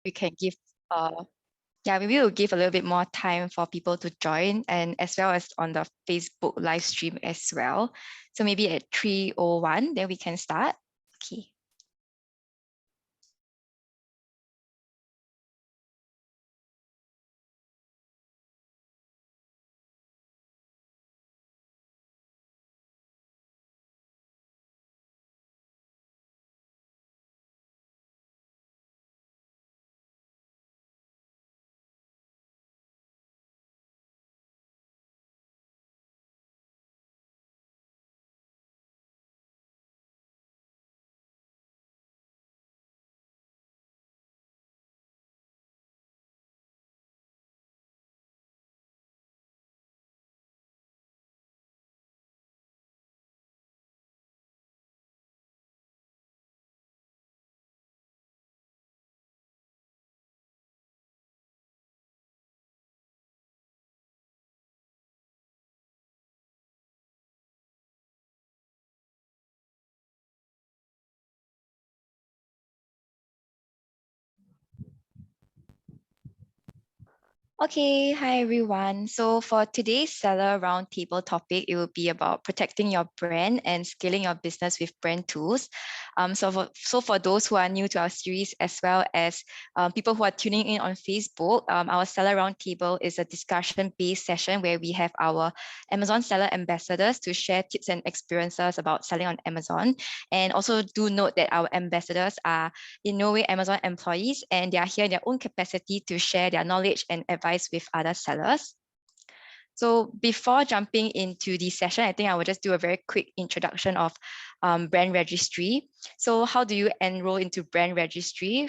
we can give maybe we'll give a little bit more time for people to join, and as well as on the Facebook live stream as well. So maybe at 3:01, then we can start. Okay. Okay, hi everyone. So for today's seller roundtable topic, it will be about protecting your brand and scaling your business with brand tools. So for those who are new to our series, as well as people who are tuning in on Facebook, our seller roundtable is a discussion-based session where we have our Amazon seller ambassadors to share tips and experiences about selling on Amazon. And also do note that our ambassadors are in no way Amazon employees, and they are here in their own capacity to share their knowledge and advice with other sellers. So before jumping into the session, I think I will just do a very quick introduction of Brand Registry. So how do you enroll into Brand Registry?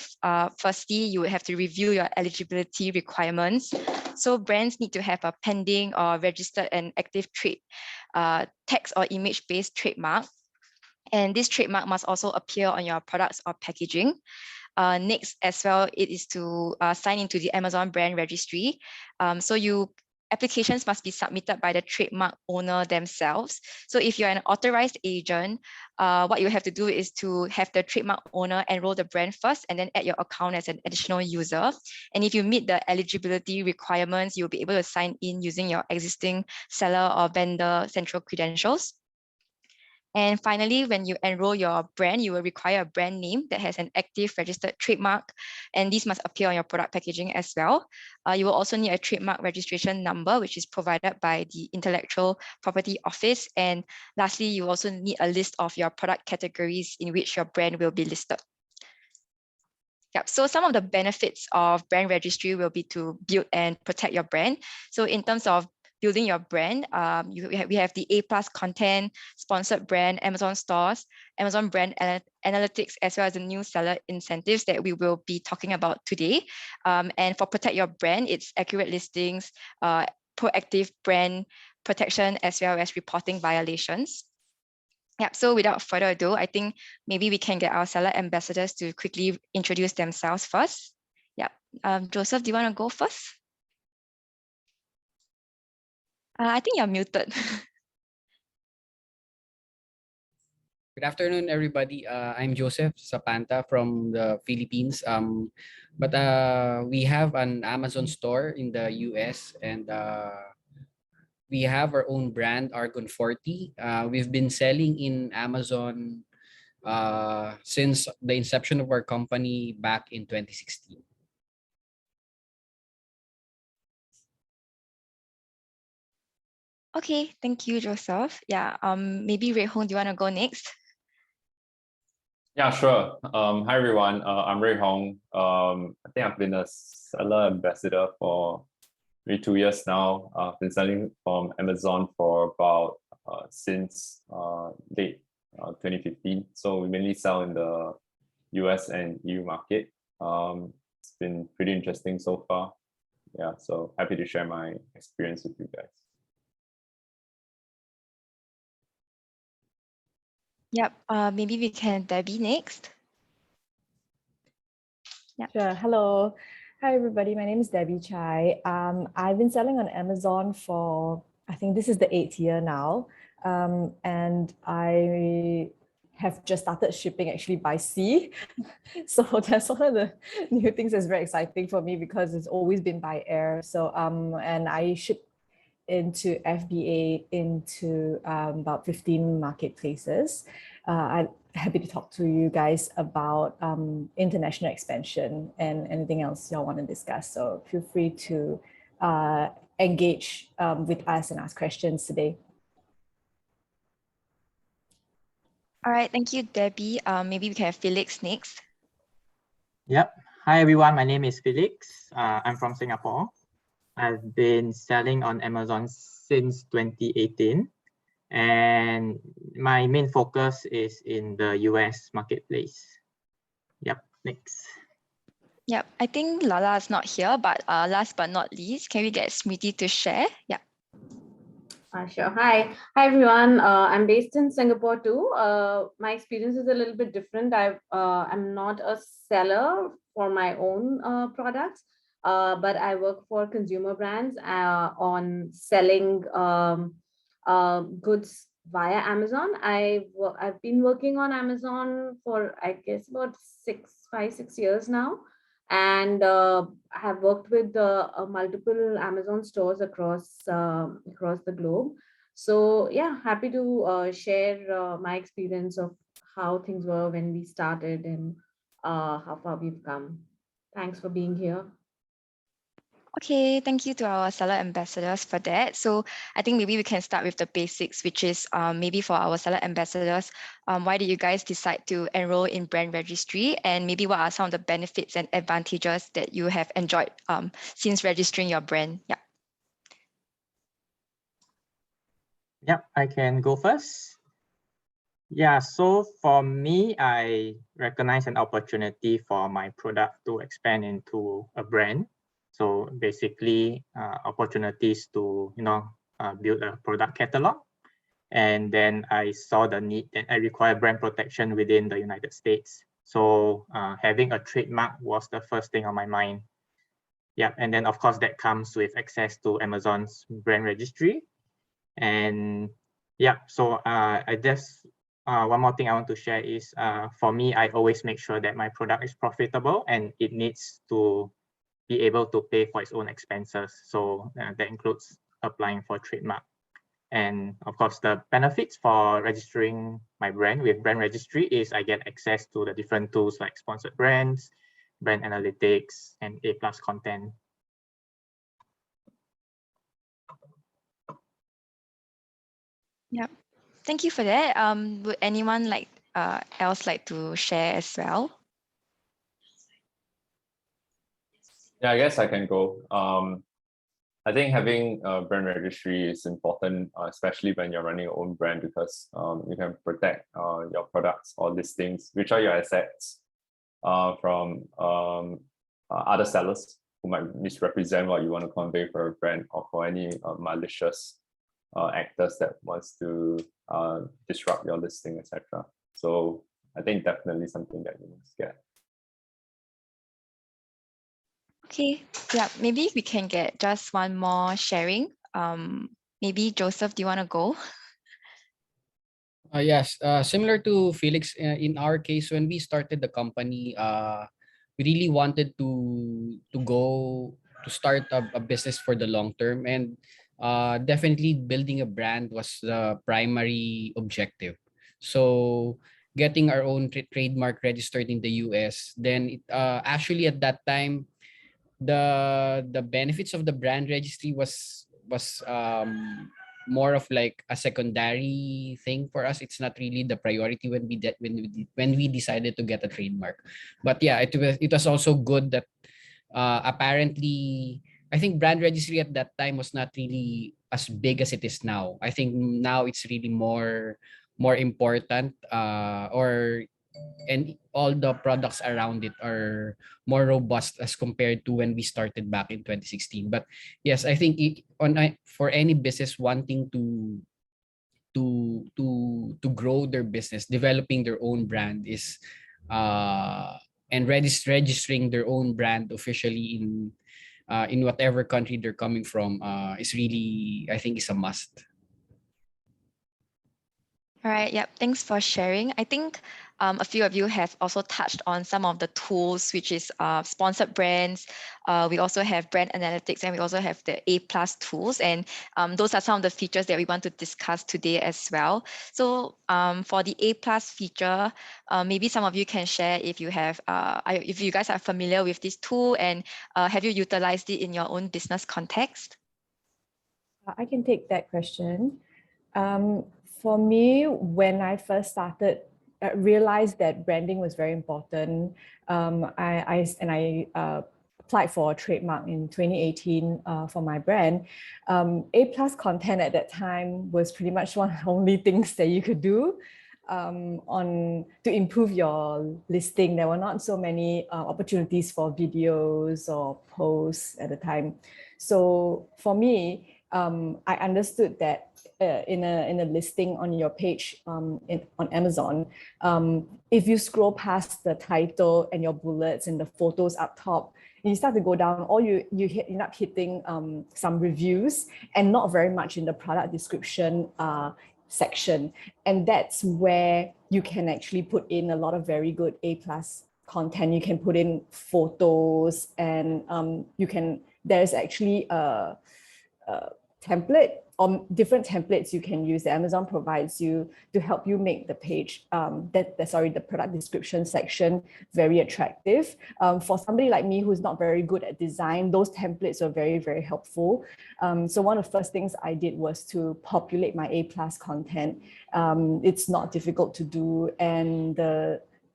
Firstly, you would have to review your eligibility requirements. So brands need to have a pending or registered and active trade text or image-based trademark. And this trademark must also appear on your products or packaging. Next, as well, it is to sign into the Amazon Brand Registry. Applications must be submitted by the trademark owner themselves. So if you're an authorized agent, what you have to do is to have the trademark owner enroll the brand first and then add your account as an additional user. And if you meet the eligibility requirements, you'll be able to sign in using your existing seller or vendor central credentials. And finally, when you enroll your brand, you will require a brand name that has an active registered trademark, and these must appear on your product packaging as well. You will also need a trademark registration number, which is provided by the Intellectual Property Office. And lastly, you also need a list of your product categories in which your brand will be listed. Yep. So some of the benefits of brand registry will be to build and protect your brand. So in terms of building your brand, we have the A+ content, sponsored brand, Amazon stores, Amazon brand analytics, as well as the new seller incentives that we will be talking about today. And for protect your brand, it's accurate listings, proactive brand protection, as well as reporting violations. Yeah, so without further ado, I think maybe we can get our seller ambassadors to quickly introduce themselves first. Yeah, Joseph, do you want to go first? I think you're muted. Good afternoon, everybody. I'm Joseph Zapanta from the Philippines. We have an Amazon store in the US, and we have our own brand, Argon 40. We've been selling in Amazon since the inception of our company back in 2016. Okay, thank you, Joseph. Yeah, maybe Rui Hong, do you want to go next? Yeah, sure. Hi everyone. I'm Rui Hong. I think I've been a seller ambassador for maybe 2 years now. I've been selling from Amazon for about since late 2015. So we mainly sell in the US and EU market. It's been pretty interesting so far. Yeah, so happy to share my experience with you guys. Yep, maybe we can Debbie next. Yeah. Sure. Hello. Hi, everybody. My name is Debbie Chai. I've been selling on Amazon for, I think this is the 8th year now. And I have just started shipping actually by sea. So that's one of the new things that's very exciting for me because it's always been by air. So and I ship into FBA into about 15 marketplaces. I'm happy to talk to you guys about international expansion and anything else y'all want to discuss. So feel free to engage with us and ask questions today. All right, thank you, Debbie. Maybe we can have Felix next. Yep. Hi, everyone. My name is Felix. I'm from Singapore. I've been selling on Amazon since 2018. And my main focus is in the US marketplace. Yep, next. Yep, I think Lala is not here, but last but not least, can we get Smriti to share? Yeah. Sure. Hi everyone. I'm based in Singapore too. My experience is a little bit different. I'm not a seller for my own products, but I work for consumer brands on selling goods via Amazon. I've been working on Amazon for I guess about 5-6 years now, and I have worked with multiple Amazon stores across the globe. So yeah, happy to share my experience of how things were when we started and how far we've come. Thanks for being here. Okay, thank you to our seller ambassadors for that. So I think maybe we can start with the basics, which is maybe for our seller ambassadors, why did you guys decide to enroll in Brand Registry? And maybe what are some of the benefits and advantages that you have enjoyed since registering your brand? Yeah. Yep, I can go first. Yeah, so for me, I recognize an opportunity for my product to expand into a brand. So basically, opportunities to build a product catalog. And then I saw the need that I require brand protection within the United States. So having a trademark was the first thing on my mind. Yeah, and then of course that comes with access to Amazon's brand registry. And yeah, so I just one more thing I want to share is for me, I always make sure that my product is profitable and it needs to be able to pay for its own expenses. So that includes applying for trademark. And of course, the benefits for registering my brand with Brand Registry is I get access to the different tools like sponsored brands, brand analytics, and A+ content. Yeah, thank you for that. Would anyone else like to share as well? Yeah, I guess I can go. I think having a brand registry is important, especially when you're running your own brand, because you can protect your products or listings, which are your assets, from other sellers who might misrepresent what you want to convey for a brand, or for any malicious actors that wants to disrupt your listing, etc. So I think definitely something that you must get. Okay, yeah, maybe we can get just one more sharing. Maybe Joseph, do you want to go? Yes, similar to Felix, in our case, when we started the company, we really wanted to start a business for the long term, and definitely building a brand was the primary objective. So getting our own trademark registered in the US, then actually at that time, the benefits of the brand registry was more of like a secondary thing for us. It's not really the priority when we decided to get a trademark. But yeah, it was also good that apparently I think brand registry at that time was not really as big as it is now. I think now it's really more important, and all the products around it are more robust as compared to when we started back in 2016. But yes, I think for any business wanting to grow their business, developing their own brand is and registering their own brand officially in whatever country they're coming from is really, I think, is a must. All right, yep, thanks for sharing. I think a few of you have also touched on some of the tools, which is sponsored brands. We also have brand analytics, and we also have the A+ tools. And those are some of the features that we want to discuss today as well. So for the A+ feature, maybe some of you can share if you have, if you guys are familiar with this tool, and have you utilized it in your own business context? I can take that question. For me, when I first started, I realized that branding was very important. I applied for a trademark in 2018 for my brand. A+ content at that time was pretty much one of the only things that you could do to improve your listing. There were not so many opportunities for videos or posts at the time. So for me, I understood that in a listing on your page on Amazon, if you scroll past the title and your bullets and the photos up top, and you start to go down, or you end up hitting some reviews and not very much in the product description section. And that's where you can actually put in a lot of very good A+ content. You can put in photos, and there's actually a template or different templates you can use that Amazon provides you to help you make the page, the product description section very attractive. For somebody like me who's not very good at design, those templates are very, very helpful. So one of the first things I did was to populate my A+ content. It's not difficult to do, and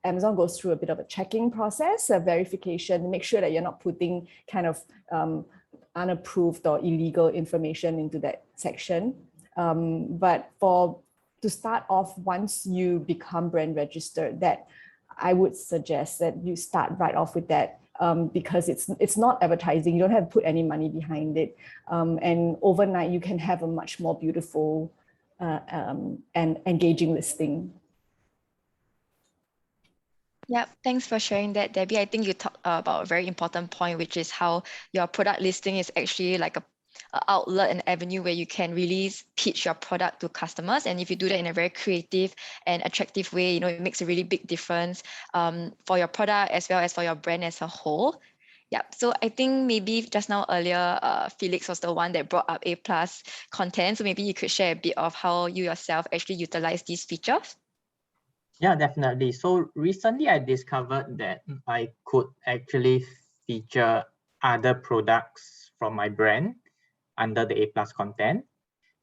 Amazon goes through a bit of a checking process, a verification, make sure that you're not putting kind of unapproved or illegal information into that section. But to start off, once you become brand registered, that I would suggest that you start right off with that, because it's not advertising. You don't have to put any money behind it. And overnight, you can have a much more beautiful and engaging listing. Yeah, thanks for sharing that, Debbie. I think you talked about a very important point, which is how your product listing is actually like a outlet and avenue where you can really pitch your product to customers. And if you do that in a very creative and attractive way, it makes a really big difference for your product as well as for your brand as a whole. Yeah, so I think maybe just now earlier, Felix was the one that brought up A+ content. So maybe you could share a bit of how you yourself actually utilize these features. Yeah, definitely. So recently I discovered that I could actually feature other products from my brand under the A+ content.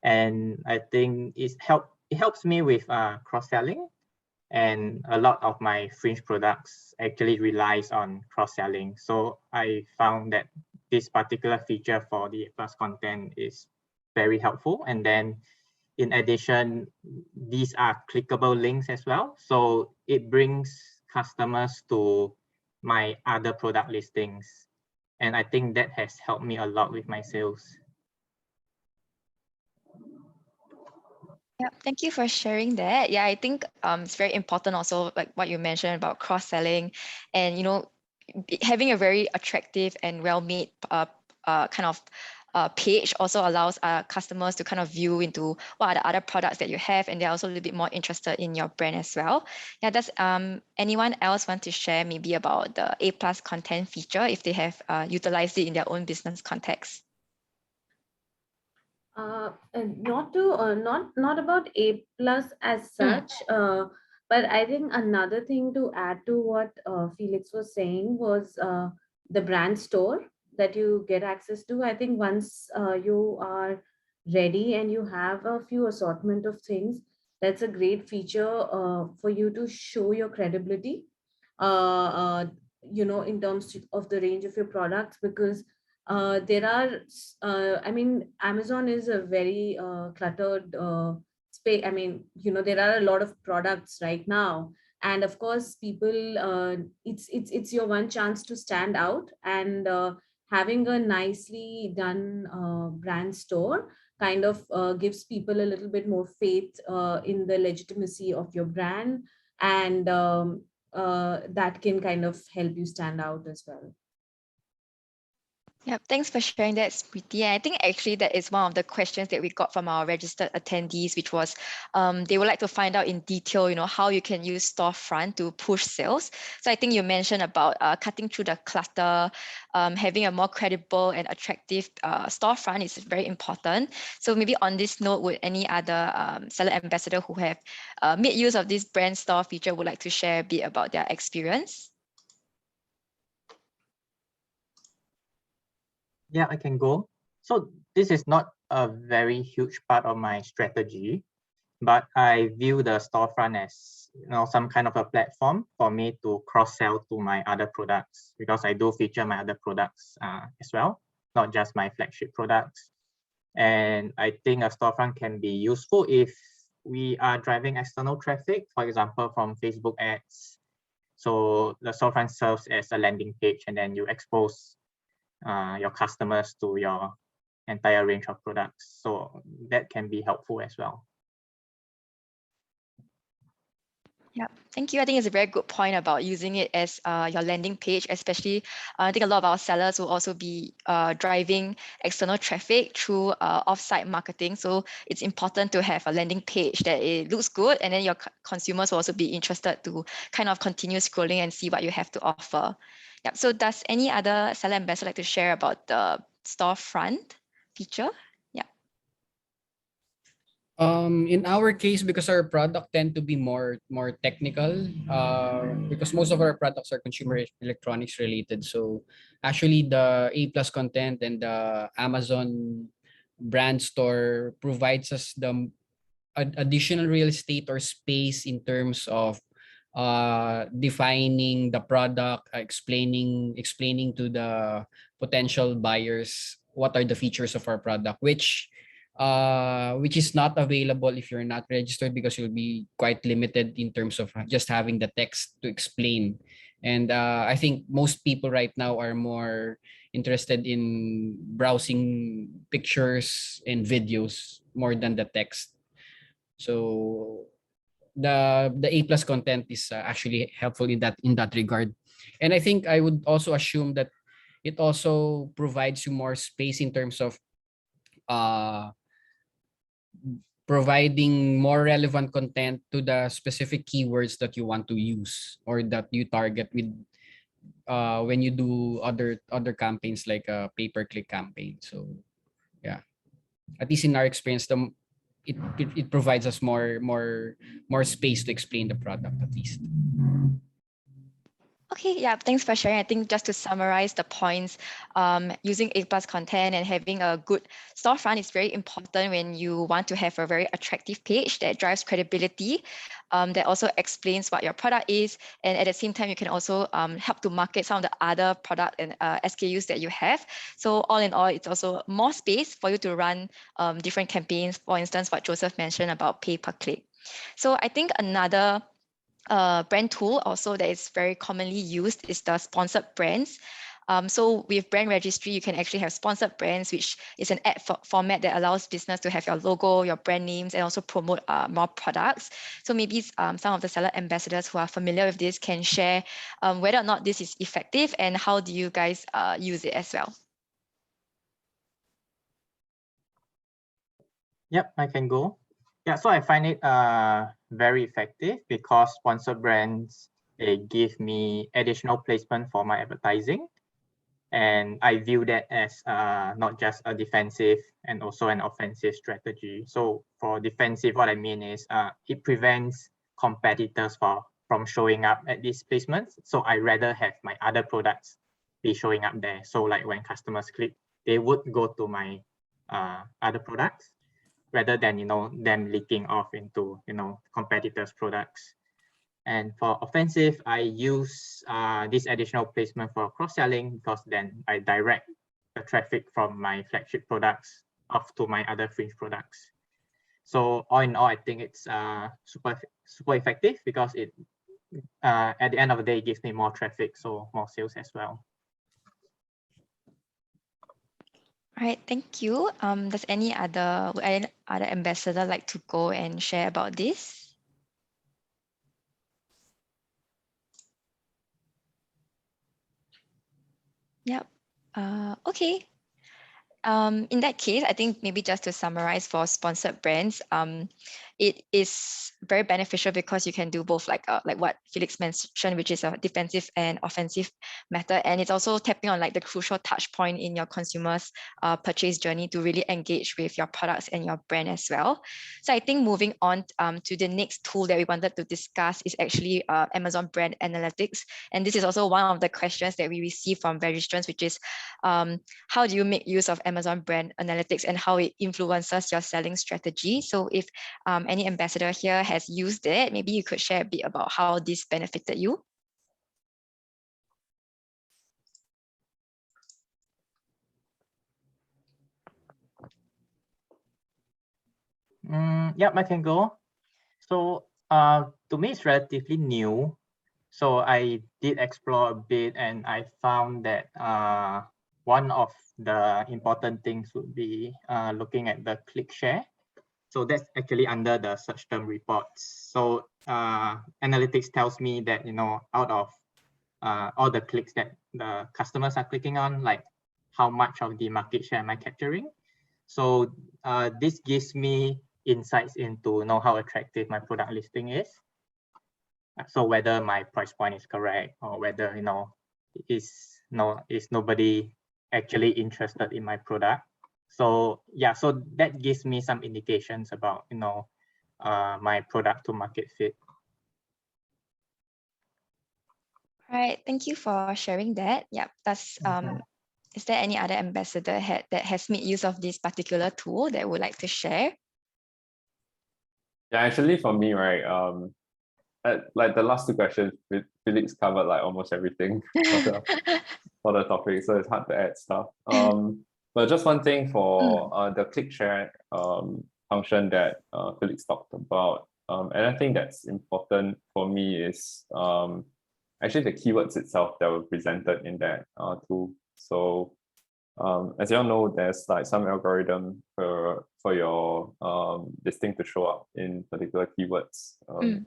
And I think it helps me with cross-selling. And a lot of my fringe products actually relies on cross-selling. So I found that this particular feature for the A+ content is very helpful. And then in addition, these are clickable links as well. So it brings customers to my other product listings. And I think that has helped me a lot with my sales. Yeah, thank you for sharing that. Yeah, I think it's very important also, like what you mentioned about cross-selling, and having a very attractive and well-made kind of page also allows customers to kind of view into what are the other products that you have, and they're also a little bit more interested in your brand as well. Yeah, does anyone else want to share maybe about the A+ content feature if they have utilized it in their own business context? And not about A+ as such, but I think another thing to add to what Felix was saying was the brand store that you get access to. I think once you are ready and you have a few assortment of things, that's a great feature for you to show your credibility, in terms of the range of your products, because there are Amazon is a very cluttered space. There are a lot of products right now, and of course people, it's your one chance to stand out, and having a nicely done brand store kind of gives people a little bit more faith in the legitimacy of your brand, and that can kind of help you stand out as well. Yeah, thanks for sharing that, Smriti. And I think actually that is one of the questions that we got from our registered attendees, which was they would like to find out in detail, how you can use storefront to push sales. So I think you mentioned about cutting through the clutter, having a more credible and attractive storefront is very important. So maybe on this note, would any other seller ambassador who have made use of this brand store feature would like to share a bit about their experience? Yeah, I can go. So this is not a very huge part of my strategy, but I view the storefront as some kind of a platform for me to cross-sell to my other products, because I do feature my other products as well, not just my flagship products. And I think a storefront can be useful if we are driving external traffic, for example, from Facebook ads. So the storefront serves as a landing page, and then you expose your customers to your entire range of products. So that can be helpful as well. Yeah, thank you. I think it's a very good point about using it as your landing page, especially I think a lot of our sellers will also be driving external traffic through offsite marketing. So it's important to have a landing page that it looks good, and then your consumers will also be interested to kind of continue scrolling and see what you have to offer. Yeah. So does any other seller ambassador like to share about the storefront feature? In our case, because our product tend to be more technical, because most of our products are consumer electronics related. So actually the A+ content and the Amazon brand store provides us the additional real estate or space in terms of defining the product, explaining to the potential buyers what are the features of our product, which is not available if you're not registered, because you'll be quite limited in terms of just having the text to explain. And I think most people right now are more interested in browsing pictures and videos more than the text. So the A+ content is actually helpful in that regard. And I think I would also assume that it also provides you more space in terms of providing more relevant content to the specific keywords that you want to use or that you target with when you do other campaigns like a pay-per-click campaign. So yeah, at least in our experience, it provides us more space to explain the product at least. Okay, yeah, thanks for sharing. I think just to summarize the points, using A+ content and having a good storefront is very important when you want to have a very attractive page that drives credibility, that also explains what your product is. And at the same time, you can also help to market some of the other product and SKUs that you have. So all in all, it's also more space for you to run different campaigns. For instance, what Joseph mentioned about pay-per-click. So I think another brand tool also that is very commonly used is the sponsored brands. So with Brand Registry, you can actually have sponsored brands, which is an ad format that allows business to have your logo, your brand names, and also promote more products. So maybe some of the seller ambassadors who are familiar with this can share whether or not this is effective and how do you guys use it as well. Yep, I can go. Yeah, so I find it very effective because sponsored brands, they give me additional placement for my advertising. And I view that as not just a defensive and also an offensive strategy. So for defensive, what I mean is it prevents competitors from showing up at these placements. So I rather have my other products be showing up there. So like when customers click, they would go to my other products rather than them leaking off into competitors' products. And for offensive, I use this additional placement for cross-selling because then I direct the traffic from my flagship products off to my other fringe products. So all in all, I think it's super effective because it at the end of the day, it gives me more traffic, so more sales as well. All right, thank you. Does any other ambassador like to go and share about this? Yep. Okay. In that case, I think maybe just to summarize for sponsored brands, it is very beneficial because you can do both, like what Felix mentioned, which is a defensive and offensive method, and it's also tapping on like the crucial touch point in your consumers' purchase journey to really engage with your products and your brand as well. So I think moving on to the next tool that we wanted to discuss is actually Amazon Brand Analytics, and this is also one of the questions that we receive from registrants, which is how do you make use of Amazon Brand Analytics and how it influences your selling strategy? So if any ambassador here has used it, maybe you could share a bit about how this benefited you. Yep, I can go. So to me, it's relatively new. So I did explore a bit and I found that one of the important things would be looking at the click share. So that's actually under the search term reports. So analytics tells me that, out of all the clicks that the customers are clicking on, like how much of the market share am I capturing? So this gives me insights into how attractive my product listing is. So whether my price point is correct or whether is nobody actually interested in my product. So yeah, so that gives me some indications about my product to market fit. All right, thank you for sharing that. Yeah, that's is there any other ambassador that has made use of this particular tool that would like to share? Yeah, actually for me, right, like the last two questions, Felix covered like almost everything for the topic, so it's hard to add stuff. But just one thing for the click share function that Felix talked about, and I think that's important for me is actually the keywords itself that were presented in that tool. So as you all know, there's like some algorithm for your listing to show up in particular keywords.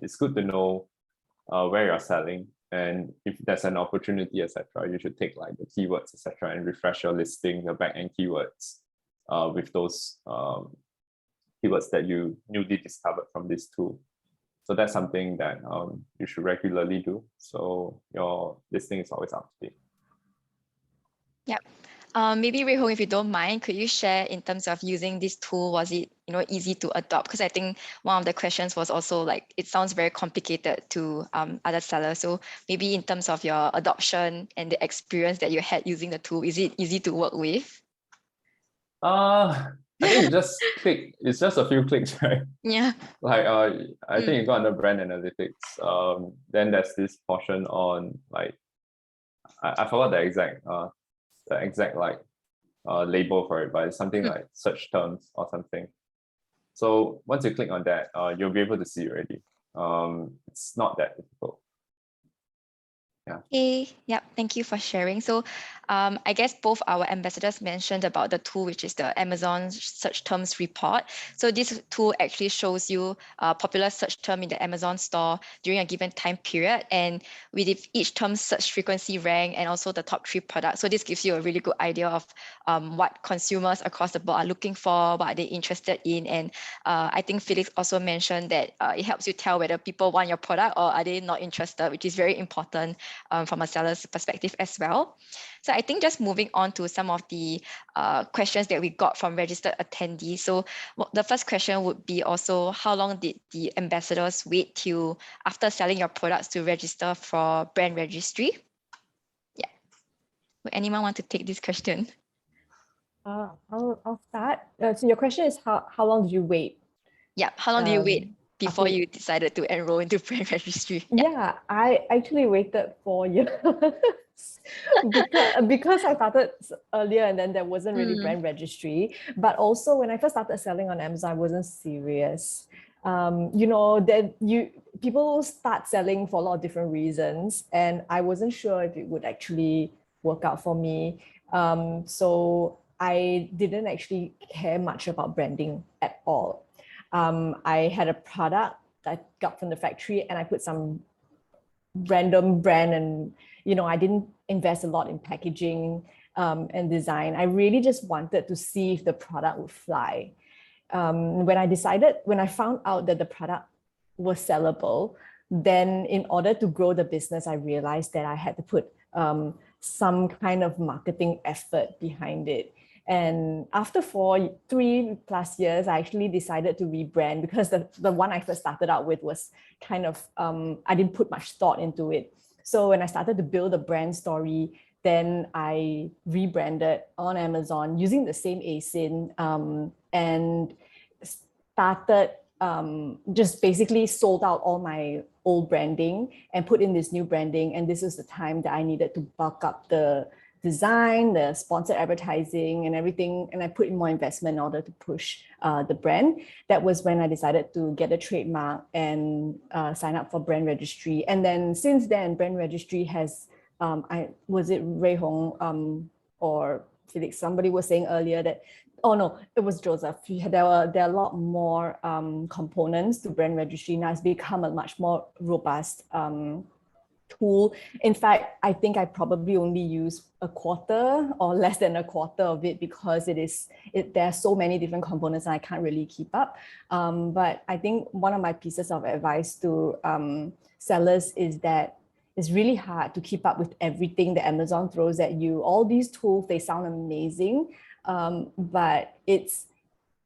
It's good to know where you're selling, and if there's an opportunity, etc., you should take like the keywords, etc., and refresh your listing, your backend keywords with those keywords that you newly discovered from this tool. So that's something that you should regularly do, so your listing is always up to date. Yeah. Maybe Rui Hong, if you don't mind, could you share in terms of using this tool, was it easy to adopt? Because I think one of the questions was also like, it sounds very complicated to other sellers. So maybe in terms of your adoption and the experience that you had using the tool, is it easy to work with? I think it's just a few clicks, right? Yeah. Like I think you got under brand analytics. Then there's this portion on like I forgot the exact like label for it, but it's something like search terms or something. So once you click on that, you'll be able to see it already. It's not that difficult. Yeah. Okay. Yep. Thank you for sharing. So I guess both our ambassadors mentioned about the tool, which is the Amazon search terms report. So this tool actually shows you a popular search term in the Amazon store during a given time period, and with each term's search frequency rank and also the top 3 products. So this gives you a really good idea of what consumers across the board are looking for, what are they interested in. And I think Felix also mentioned that it helps you tell whether people want your product or are they not interested, which is very important from a seller's perspective as well. So I think just moving on to some of the questions that we got from registered attendees. So the first question would be also, how long did the ambassadors wait till after selling your products to register for Brand Registry? Yeah. Would anyone want to take this question? I'll start. So your question is how long did you wait? Yeah, how long do you wait before you decided to enroll into Brand Registry? Yeah, I actually waited 4 years because I started earlier and then there wasn't really Brand Registry. But also when I first started selling on Amazon, I wasn't serious. People start selling for a lot of different reasons, and I wasn't sure if it would actually work out for me. So I didn't actually care much about branding at all. I had a product that I got from the factory and I put some random brand, and I didn't invest a lot in packaging. and design. I really just wanted to see if the product would fly. When I found out that the product was sellable, then in order to grow the business, I realized that I had to put some kind of marketing effort behind it. And after 3+ years, I actually decided to rebrand, because the one I first started out with was kind of, I didn't put much thought into it. So when I started to build a brand story, then I rebranded on Amazon using the same ASIN, and started just basically sold out all my old branding and put in this new branding. And this is the time that I needed to bulk up the design, the sponsored advertising and everything. And I put in more investment in order to push the brand. That was when I decided to get a trademark and sign up for Brand Registry. And then since then, Brand Registry has, was it Ray Hong or Felix? Somebody was saying earlier that, oh no, it was Joseph. There are a lot more components to Brand Registry. Now it's become a much more robust tool. In fact, I think I probably only use a quarter or less than a quarter of it, because there are so many different components and I can't really keep up. But I think one of my pieces of advice to sellers is that it's really hard to keep up with everything that Amazon throws at you. All these tools, they sound amazing, but it's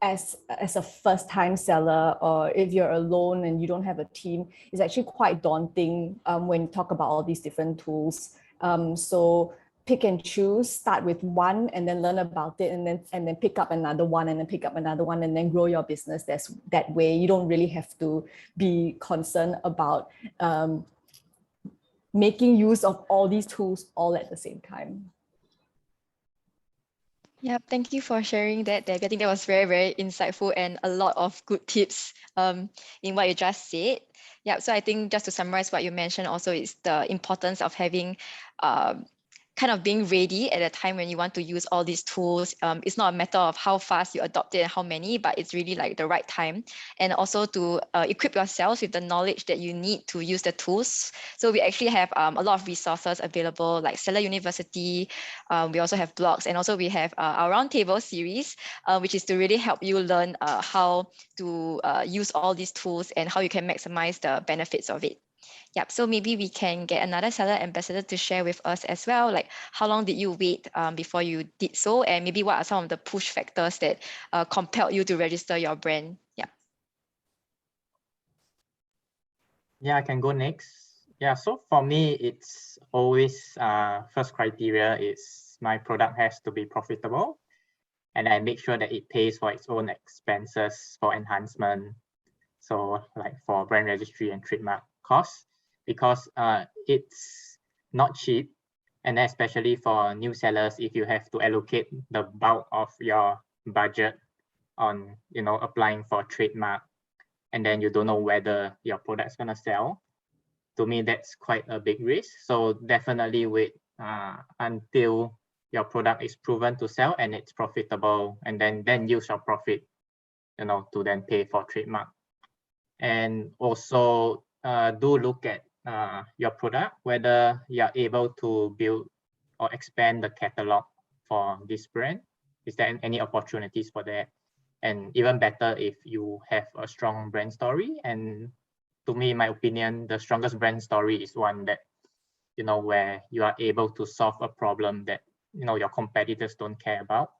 as a first-time seller, or if you're alone and you don't have a team, it's actually quite daunting when you talk about all these different tools. So pick and choose, start with one and then learn about it, and then pick up another one, and then pick up another one, and then grow your business that way. You don't really have to be concerned about making use of all these tools all at the same time. Yeah, thank you for sharing that, Debbie. I think that was very, very insightful and a lot of good tips in what you just said. Yeah, so I think just to summarize what you mentioned also is the importance of having kind of being ready at a time when you want to use all these tools. It's not a matter of how fast you adopt it and how many, but it's really like the right time. And also to equip yourselves with the knowledge that you need to use the tools. So we actually have a lot of resources available, like Seller University. We also have blogs, and also we have our Roundtable series, which is to really help you learn how to use all these tools and how you can maximize the benefits of it. Yep. So maybe we can get another seller ambassador to share with us as well. Like, how long did you wait before you did so? And maybe what are some of the push factors that compelled you to register your brand? Yeah. Yeah, I can go next. Yeah, so for me, it's always first criteria is my product has to be profitable, and I make sure that it pays for its own expenses for enhancement. So like for brand registry and trademark costs, because it's not cheap, and especially for new sellers, if you have to allocate the bulk of your budget on applying for trademark, and then you don't know whether your product's gonna sell, to me that's quite a big risk. So definitely wait until your product is proven to sell and it's profitable, and then use your profit to then pay for trademark. And also do look at your product, whether you're able to build or expand the catalog for this brand. Is there any opportunities for that? And even better if you have a strong brand story. And to me, in my opinion, the strongest brand story is one that, where you are able to solve a problem that, your competitors don't care about.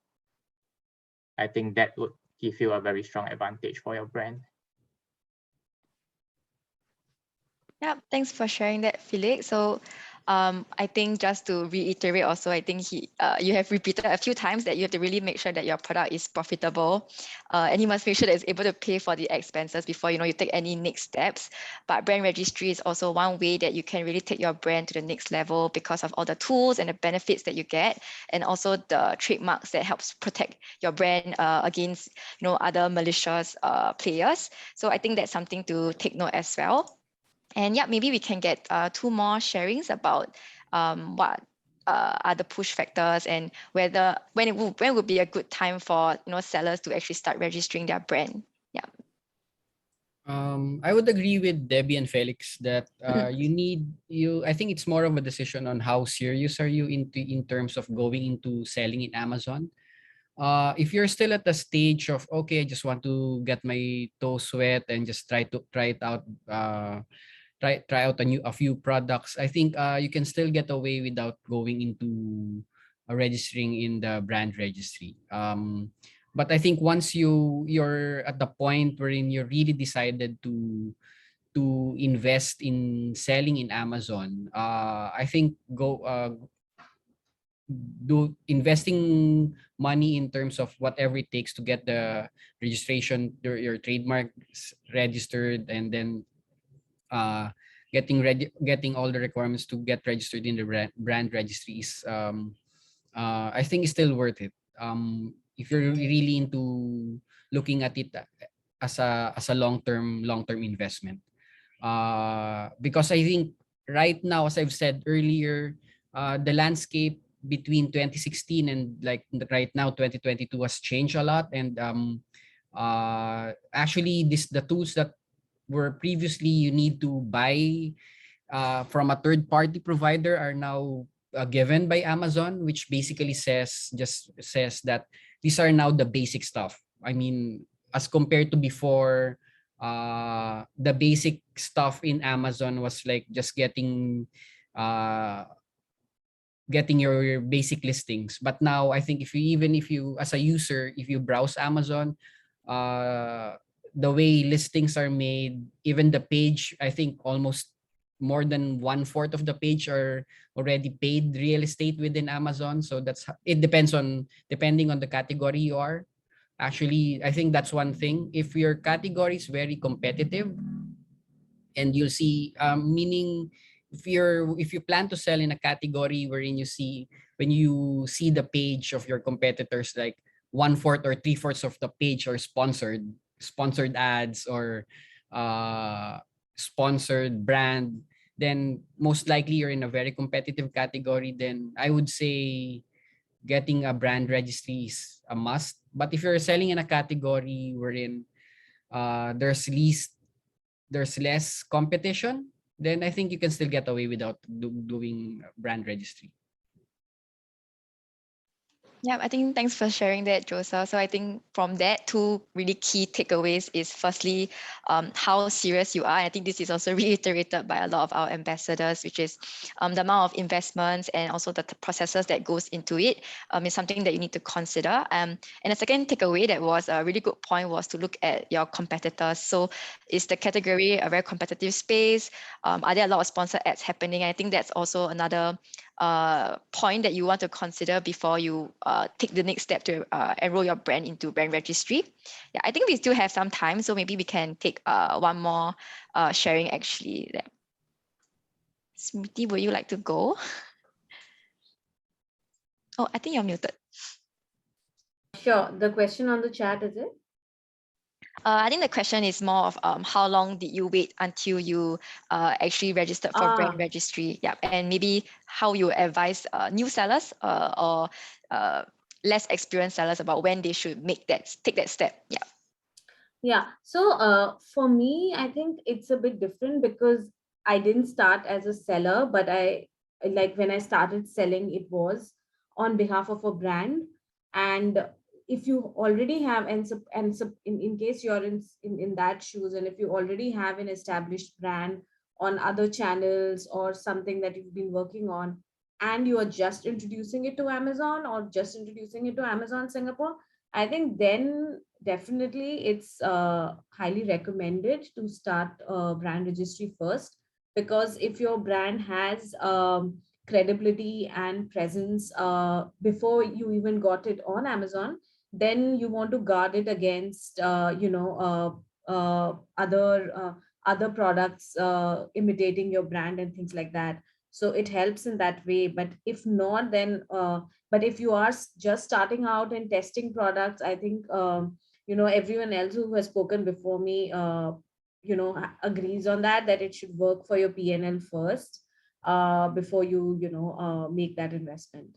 I think that would give you a very strong advantage for your brand. Yeah, thanks for sharing that, Felix. So I think just to reiterate also, I think you have repeated a few times that you have to really make sure that your product is profitable, and you must make sure that it's able to pay for the expenses before you take any next steps. But brand registry is also one way that you can really take your brand to the next level because of all the tools and the benefits that you get, and also the trademarks that helps protect your brand against other malicious players. So I think that's something to take note as well. And yeah, maybe we can get 2 more sharings about what are the push factors, and when would be a good time for sellers to actually start registering their brand. Yeah. I would agree with Debbie and Felix that I think it's more of a decision on how serious are you in terms of going into selling in Amazon. If you're still at the stage of, okay, I just want to get my toes wet and just try it out, try out a few products, I think you can still get away without going into registering in the brand registry. But I think once you're at the point wherein you're really decided to invest in selling in Amazon, I think go do investing money in terms of whatever it takes to get the registration, your trademarks registered, and then getting all the requirements to get registered in the brand registry is I think is still worth it. If you're really into looking at it as a long term investment. Because I think right now, as I've said earlier, the landscape between 2016 and like right now 2022 has changed a lot, and actually the tools that were previously you need to buy from a third party provider are now given by Amazon, which basically says that these are now the basic stuff. I mean, as compared to before, the basic stuff in Amazon was like just uh, getting your basic listings. But now I think if you as a user, if you browse Amazon, the way listings are made, even the page, I think almost more than 1/4 of the page are already paid real estate within Amazon. So it depending on the category you are. Actually, I think that's one thing. If your category is very competitive, and you'll see, meaning if you plan to sell in a category wherein when you see the page of your competitors, like 1/4 or 3/4 of the page are sponsored ads or sponsored brand, then most likely you're in a very competitive category. Then I would say getting a brand registry is a must. But if you're selling in a category wherein there's less competition, then I think you can still get away without doing brand registry. Yeah, I think thanks for sharing that, Joseph. So I think from that, two really key takeaways is firstly, how serious you are. I think this is also reiterated by a lot of our ambassadors, which is the amount of investments and also the processes that goes into it is something that you need to consider. And the second takeaway that was a really good point was to look at your competitors. So is the category a very competitive space? Are there a lot of sponsored ads happening? I think that's also another point that you want to consider before you take the next step to enroll your brand into brand registry. Yeah, I think we still have some time, so maybe we can take one more sharing actually. Smriti, would you like to go? Oh, I think you're muted. Sure. The question on the chat, is it? I think the question is more of how long did you wait until you actually registered for brand registry? Yeah, and maybe how you advise new sellers or less experienced sellers about when they should take that step. Yeah. Yeah. So for me, I think it's a bit different because I didn't start as a seller, but when I started selling, it was on behalf of a brand. And if you already have, in case you're in that shoes, and if you already have an established brand on other channels or something that you've been working on, and you are just introducing it to Amazon or just introducing it to Amazon Singapore, I think then definitely it's highly recommended to start brand registry first, because if your brand has credibility and presence before you even got it on Amazon, then you want to guard it against other products imitating your brand and things like that. So it helps in that way. But if not, then but if you are just starting out and testing products, I think everyone else who has spoken before me agrees on that it should work for your PNL first before you make that investment.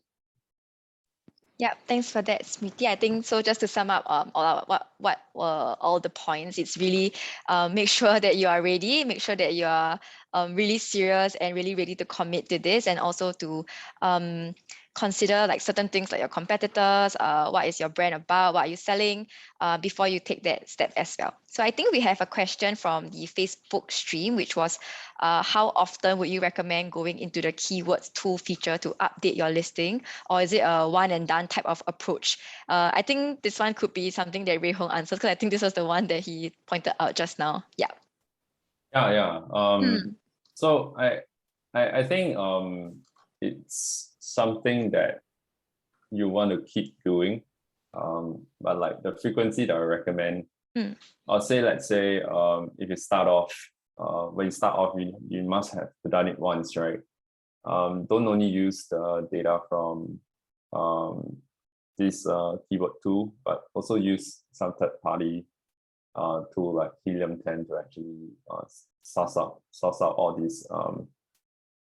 Yeah, thanks for that, Smriti. I think so. Just to sum up, what were all the points? It's really make sure that you are ready, make sure that you are really serious and really ready to commit to this, and also to consider like certain things like your competitors, what is your brand about, what are you selling, before you take that step as well. So I think we have a question from the Facebook stream, which was, how often would you recommend going into the keywords tool feature to update your listing, or is it a one and done type of approach? I think this one could be something that Rui Hong answered, because I think this was the one that he pointed out just now. Yeah. Yeah. So I think it's something that you want to keep doing, but like the frequency that I recommend, I'll say, let's say if you start off, when you start off, you must have done it once, right? Don't only use the data from this keyword tool, but also use some third party tool like Helium 10 to actually source out all these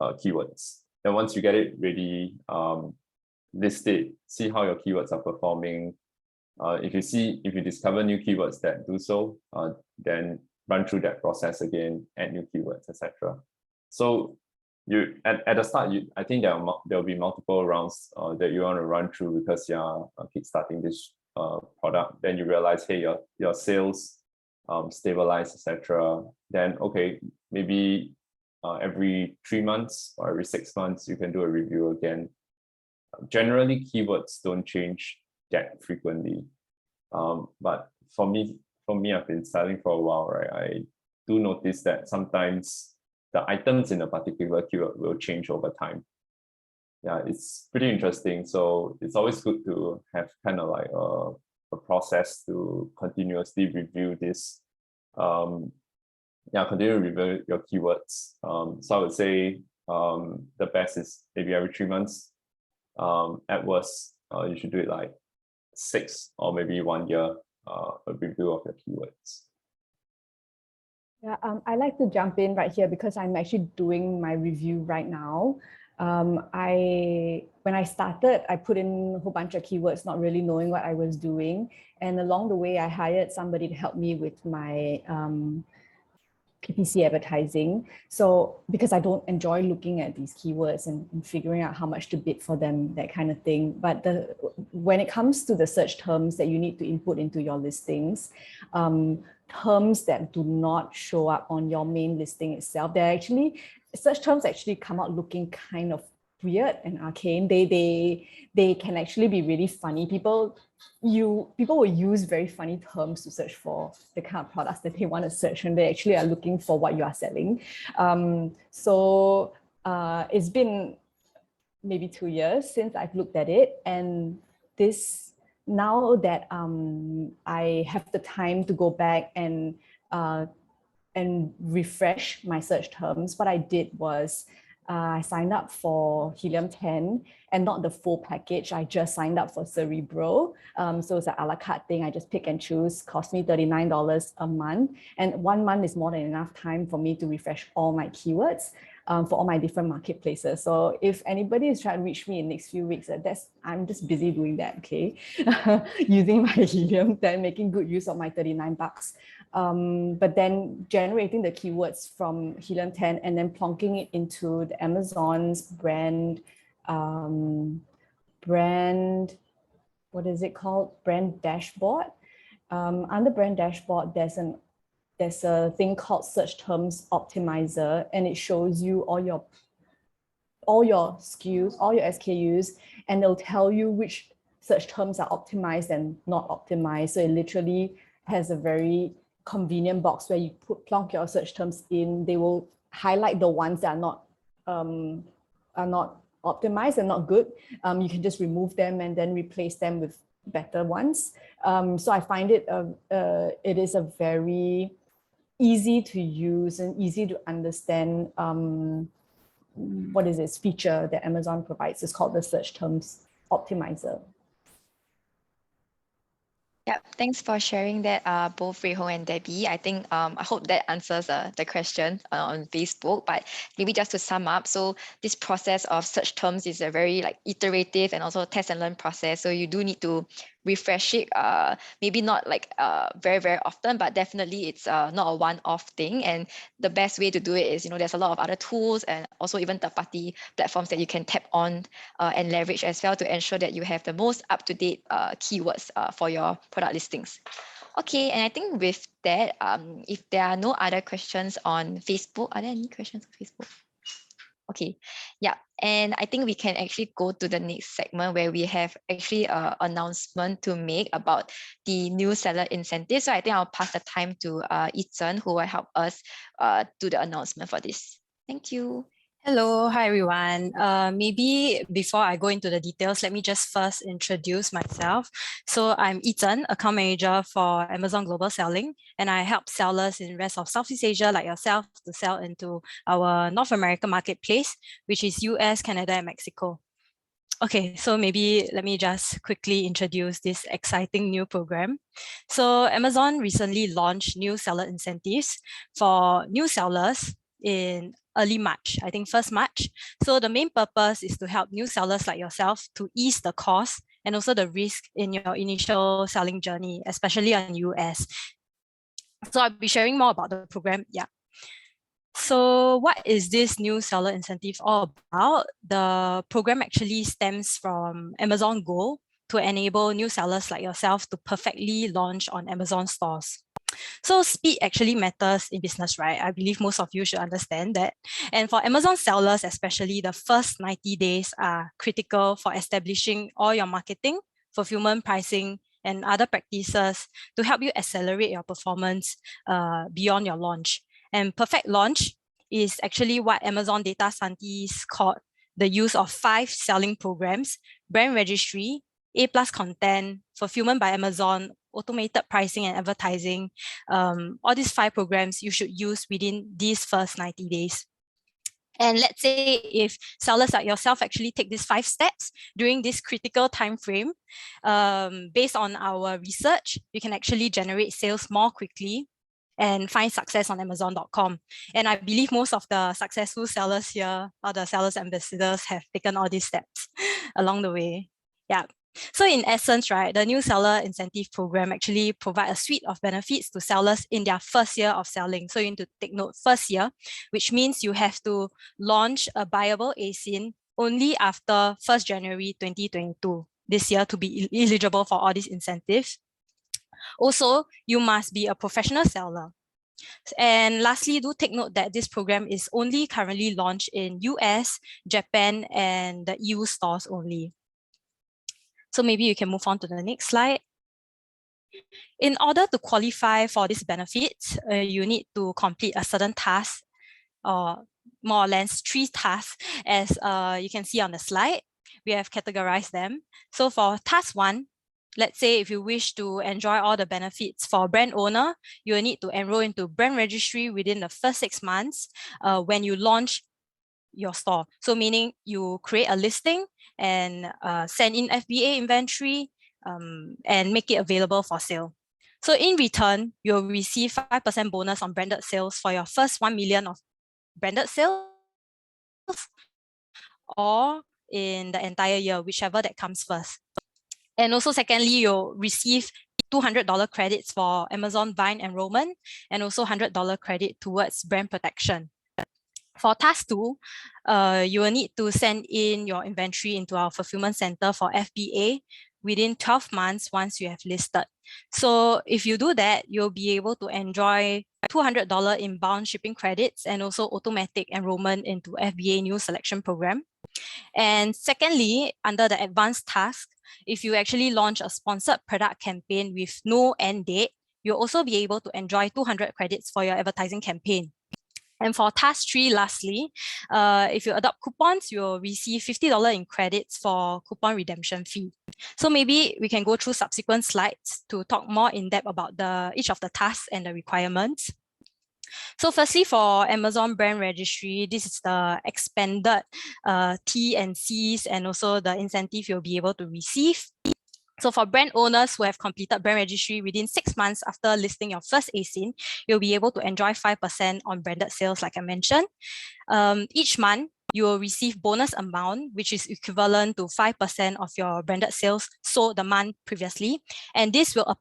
keywords. Then once you get it ready, list it, see how your keywords are performing. If you discover new keywords that do so, then run through that process again, add new keywords, etc. So you at the start, I think there'll be multiple rounds that you want to run through because you're kickstarting this product. Then you realize, hey, your sales stabilize, etc. Then okay, maybe every 3 months or every 6 months you can do a review again. Generally, keywords don't change that frequently, but for me, I've been selling for a while, right? I do notice that sometimes the items in a particular keyword will change over time. Yeah, it's pretty interesting. So it's always good to have kind of like a process to continuously review this. Continue to review your keywords. So I would say the best is maybe every 3 months. At worst, you should do it like 6 or maybe 1 year, a review of your keywords. Yeah, I like to jump in right here because I'm actually doing my review right now. When I started, I put in a whole bunch of keywords, not really knowing what I was doing. And along the way, I hired somebody to help me with my PPC advertising. So because I don't enjoy looking at these keywords and figuring out how much to bid for them, that kind of thing. But when it comes to the search terms that you need to input into your listings, terms that do not show up on your main listing itself, search terms actually come out looking kind of weird and arcane. They can actually be really funny. People will use very funny terms to search for the kind of products that they want to search, and they actually are looking for what you are selling. So it's been maybe 2 years since I've looked at it, and now that I have the time to go back and refresh my search terms, what I did was I signed up for Helium 10 and not the full package. I just signed up for Cerebro. So it's an a la carte thing. I just pick and choose, cost me $39 a month. And 1 month is more than enough time for me to refresh all my keywords for all my different marketplaces. So if anybody is trying to reach me in the next few weeks, I'm just busy doing that, okay? Using my Helium 10, making good use of my $39. But then generating the keywords from Helium 10 and then plonking it into the Amazon's brand, what is it called? Brand dashboard. Under brand dashboard, there's a thing called Search Terms Optimizer, and it shows you all your SKUs, all your SKUs, and it'll tell you which search terms are optimized and not optimized. So it literally has a very convenient box where you plonk your search terms in. They will highlight the ones that are not optimized and not good. You can just remove them and then replace them with better ones. So I find it is a very easy to use and easy to understand what is this feature that Amazon provides. It's called the Search Terms Optimizer. Yeah, thanks for sharing that, both Reho and Debbie. I think I hope that answers the question on Facebook. But maybe just to sum up, so this process of search terms is a very like iterative and also test and learn process. So you do need to refresh it. Maybe not like very often, but definitely it's not a one-off thing. And the best way to do it is, there's a lot of other tools and also even third-party platforms that you can tap on and leverage as well to ensure that you have the most up-to-date keywords for your product listings. Okay, and I think with that, if there are no other questions on Facebook, are there any questions on Facebook? Okay, yeah, and I think we can actually go to the next segment where we have actually an announcement to make about the new seller incentive. So I think I'll pass the time to Yi-Zhen, who will help us do the announcement for this. Thank you. Hello, hi everyone. Maybe before I go into the details, let me just first introduce myself. So I'm Yi-Zhen, account manager for Amazon Global Selling, and I help sellers in the rest of Southeast Asia like yourself to sell into our North American marketplace, which is US, Canada, and Mexico. Okay, so maybe let me just quickly introduce this exciting new program. So Amazon recently launched new seller incentives for new sellers in early March, I think 1st March. So the main purpose is to help new sellers like yourself to ease the cost and also the risk in your initial selling journey, especially on US. So I'll be sharing more about the program. Yeah. So what is this new seller incentive all about? The program actually stems from Amazon Go to enable new sellers like yourself to perfectly launch on Amazon stores. So speed actually matters in business, right? I believe most of you should understand that. And for Amazon sellers, especially, the first 90 days are critical for establishing all your marketing, fulfillment, pricing, and other practices to help you accelerate your performance beyond your launch. And perfect launch is actually what Amazon data scientists called the use of 5 selling programs: Brand Registry, A+ content, fulfillment by Amazon, automated pricing and advertising. All these 5 programs you should use within these first 90 days. And let's say if sellers like yourself actually take these 5 steps during this critical time frame, based on our research, you can actually generate sales more quickly and find success on Amazon.com. And I believe most of the successful sellers here, or the sellers ambassadors, have taken all these steps along the way. Yeah. So in essence, right, the new seller incentive program actually provide a suite of benefits to sellers in their first year of selling. So you need to take note, first year, which means you have to launch a buyable ASIN only after 1st January 2022, this year, to be eligible for all these incentives. Also, you must be a professional seller. And lastly, do take note that this program is only currently launched in US, Japan, and the EU stores only. So maybe you can move on to the next slide. In order to qualify for these benefits, you need to complete a certain task, or more or less 3 tasks, as you can see on the slide. We have categorized them. So for task 1, let's say if you wish to enjoy all the benefits for brand owner, you will need to enroll into Brand Registry within the first 6 months when you launch your store. So meaning you create a listing and send in FBA inventory and make it available for sale. So in return, you'll receive 5% bonus on branded sales for your first 1 million of branded sales, or in the entire year, whichever that comes first. And also secondly, you'll receive $200 credits for Amazon Vine enrollment and also $100 credit towards brand protection. For task 2, you will need to send in your inventory into our fulfillment center for FBA within 12 months once you have listed. So if you do that, you'll be able to enjoy $200 inbound shipping credits and also automatic enrollment into FBA new selection program. And secondly, under the advanced task, if you actually launch a sponsored product campaign with no end date, you'll also be able to enjoy 200 credits for your advertising campaign. And for task 3, lastly, if you adopt coupons, you'll receive $50 in credits for coupon redemption fee. So maybe we can go through subsequent slides to talk more in depth about each of the tasks and the requirements. So firstly, for Amazon Brand Registry, this is the expanded T and Cs and also the incentive you'll be able to receive. So for brand owners who have completed brand registry within 6 months after listing your first ASIN, you'll be able to enjoy 5% on branded sales, like I mentioned. Each month, you will receive bonus amount, which is equivalent to 5% of your branded sales sold the month previously. And this will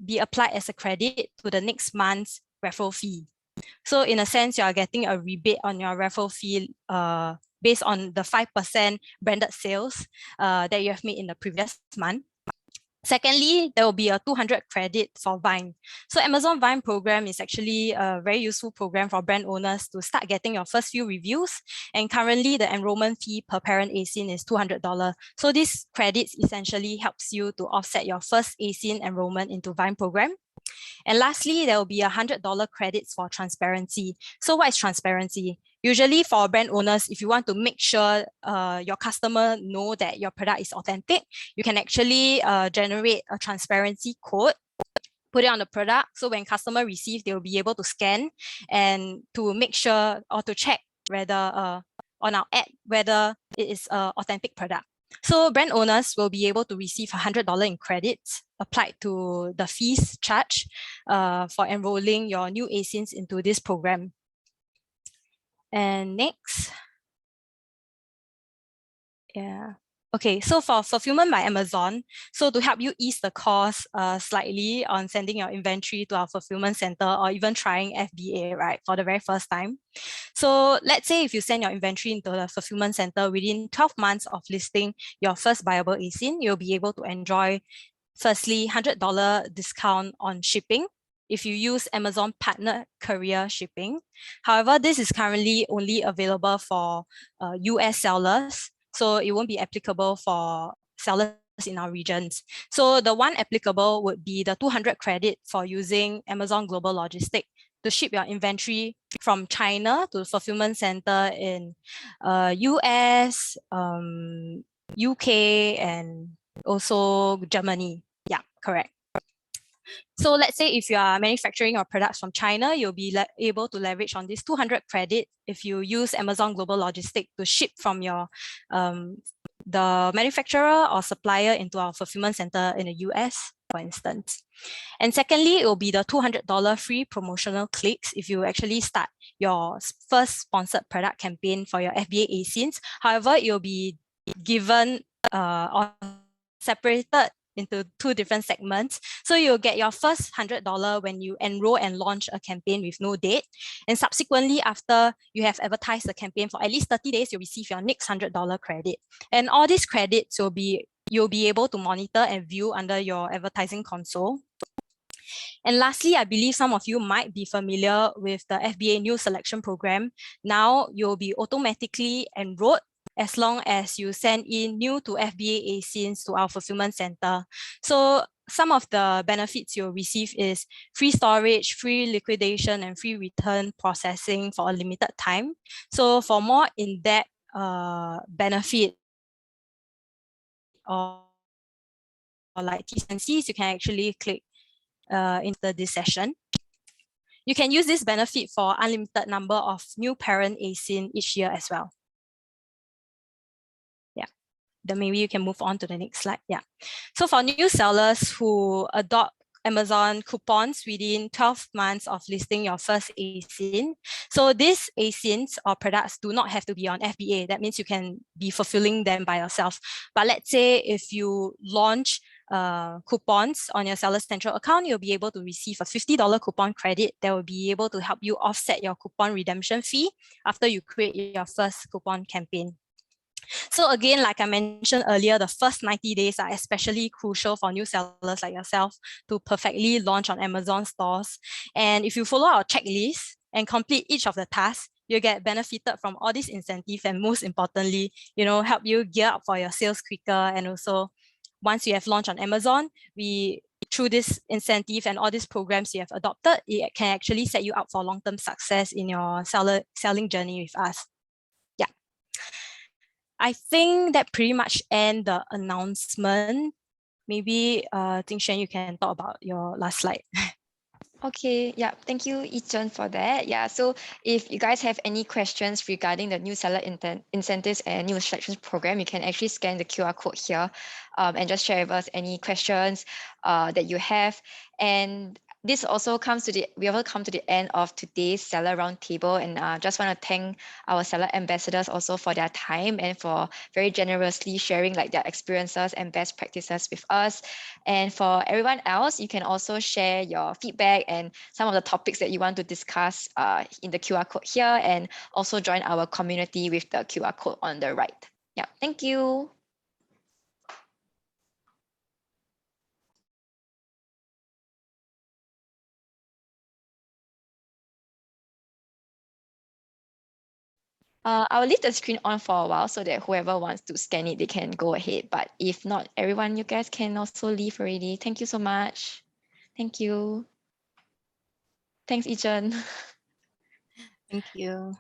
be applied as a credit to the next month's referral fee. So in a sense, you are getting a rebate on your referral fee based on the 5% branded sales that you have made in the previous month. Secondly, there will be a 200 credit for Vine. So Amazon Vine program is actually a very useful program for brand owners to start getting your first few reviews. And currently the enrollment fee per parent ASIN is $200. So this credits essentially helps you to offset your first ASIN enrollment into Vine program. And lastly, there will be $100 credits for transparency. So what is transparency? Usually for brand owners, if you want to make sure your customer know that your product is authentic, you can actually generate a transparency code, put it on the product. So when customer receive, they will be able to scan and to make sure or to check whether on our ad, whether it is an authentic product. So brand owners will be able to receive $100 in credits applied to the fees charged for enrolling your new ASINs into this program. And next. Yeah. Okay, so for fulfillment by Amazon, so to help you ease the cost slightly on sending your inventory to our fulfillment center or even trying FBA, right, for the very first time. So let's say if you send your inventory into the fulfillment center within 12 months of listing your first viable ASIN, you'll be able to enjoy, firstly, $100 discount on shipping if you use Amazon Partner Courier Shipping. However, this is currently only available for US sellers, so it won't be applicable for sellers in our regions. So the one applicable would be the 200 credit for using Amazon Global Logistics to ship your inventory from China to the fulfillment center in US, UK, and also Germany. Yeah, correct. So let's say if you are manufacturing your products from China, you'll be able to leverage on this 200 credit if you use Amazon Global Logistics to ship from your the manufacturer or supplier into our fulfillment center in the US, for instance. And secondly, it will be the $200 free promotional clicks if you actually start your first sponsored product campaign for your FBA ASINs. However, it will be given or separated into two different segments. So you'll get your first $100 when you enroll and launch a campaign with no date. And subsequently, after you have advertised the campaign for at least 30 days, you'll receive your next $100 credit. And all these credits you'll be able to monitor and view under your advertising console. And lastly, I believe some of you might be familiar with the FBA new selection program. Now you'll be automatically enrolled as long as you send in new to FBA ASINs to our fulfillment center. So some of the benefits you'll receive is free storage, free liquidation, and free return processing for a limited time. So for more in-depth benefit or like T's and C's, you can actually click into this session. You can use this benefit for unlimited number of new parent ASIN each year as well. Then maybe you can move on to the next slide. Yeah. So for new sellers who adopt Amazon coupons within 12 months of listing your first ASIN. So these ASINs or products do not have to be on FBA. That means you can be fulfilling them by yourself. But let's say if you launch coupons on your Seller Central account, you'll be able to receive a $50 coupon credit that will be able to help you offset your coupon redemption fee after you create your first coupon campaign. So again, like I mentioned earlier, the first 90 days are especially crucial for new sellers like yourself to perfectly launch on Amazon stores. And if you follow our checklist and complete each of the tasks, you get benefited from all these incentives, and most importantly, help you gear up for your sales quicker. And also, once you have launched on Amazon, through this incentive and all these programs you have adopted, it can actually set you up for long-term success in your selling journey with us. I think that pretty much ends the announcement. Maybe Ting Xuan, you can talk about your last slide. Okay, yeah, thank you, Ichun, for that. Yeah, so if you guys have any questions regarding the new seller incentives and new selections program, you can actually scan the QR code here and just share with us any questions that you have. And this also comes to we also come to the end of today's seller roundtable, and just want to thank our seller ambassadors also for their time and for very generously sharing like their experiences and best practices with us. And for everyone else, you can also share your feedback and some of the topics that you want to discuss in the QR code here, and also join our community with the QR code on the right. Yeah, thank you. I'll leave the screen on for a while so that whoever wants to scan it, they can go ahead. But if not, everyone, you guys can also leave already. Thank you so much. Thank you. Thanks, Ichun. Thank you.